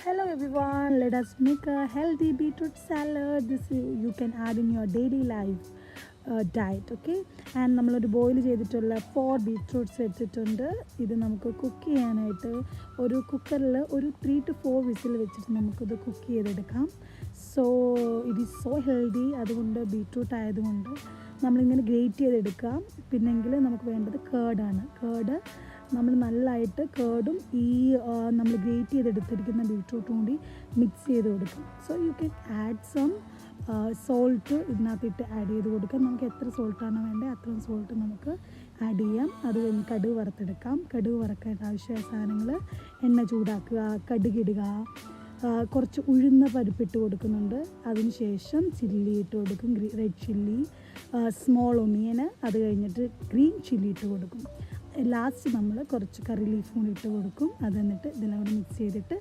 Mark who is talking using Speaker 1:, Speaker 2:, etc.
Speaker 1: Hello everyone, let us make a healthy beetroot salad. This you can add in your daily life diet, okay? And നമ്മളൊരു boil ചെയ്തിട്ടുള്ള 4 ബീറ്റ്റൂട്ട്സ് എടുത്തിട്ടുണ്ട്. ഇത് നമുക്ക് cook ചെയ്യാനായിട്ട് ഒരു കുക്കറിൽ ഒരു 3 to 4 വിസിൽ വെച്ചിട്ട് നമുക്കിത് കുക്ക് ചെയ്തെടുക്കാം. So it is so healthy. അതുകൊണ്ട് ബീറ്റ്റൂട്ട് ആയതുകൊണ്ട് നമ്മളിങ്ങനെ ഗ്രേറ്റ് ചെയ്തെടുക്കാം. പിന്നെങ്കിൽ നമുക്ക് വേണ്ടത് കേർഡാണ്. കേർഡ് നമ്മൾ നല്ലതായിട്ട് കേർഡും ഈ നമ്മൾ ഗ്രേറ്റ് ചെയ്തെടുത്തിരിക്കുന്ന ബീറ്റ്റൂട്ടും കൂടി മിക്സ് ചെയ്ത് കൊടുക്കും. So you can add some salt ഇതിനകത്തിട്ട് ആഡ് ചെയ്ത് കൊടുക്കാം. നമുക്ക് എത്ര സോൾട്ടാണ് വേണ്ടത് അത്രയും സോൾട്ട് നമുക്ക് ആഡ് ചെയ്യാം. അത് കഴിഞ്ഞ് കടുക് വറുത്തെടുക്കാം. കടുക് വറക്കാൻ ആവശ്യമായ സാധനങ്ങൾ: എണ്ണ ചൂടാക്കുക, കടുകിടുക, കുറച്ച് ഉഴുന്ന പരിപ്പിട്ട് കൊടുക്കുന്നുണ്ട്. അതിനുശേഷം ചില്ലി ഇട്ട് കൊടുക്കും, റെഡ് ചില്ലി, സ്മോൾ ഒണിയന്, അത് കഴിഞ്ഞിട്ട് ഗ്രീൻ ചില്ലി ഇട്ട് കൊടുക്കും. ലാസ്റ്റ് നമ്മൾ കുറച്ച് കറി ലീഫ് കൂടി ഇട്ട് കൊടുക്കും. അത് എന്നിട്ട് ഇതിനോട് മിക്സ് ചെയ്തിട്ട്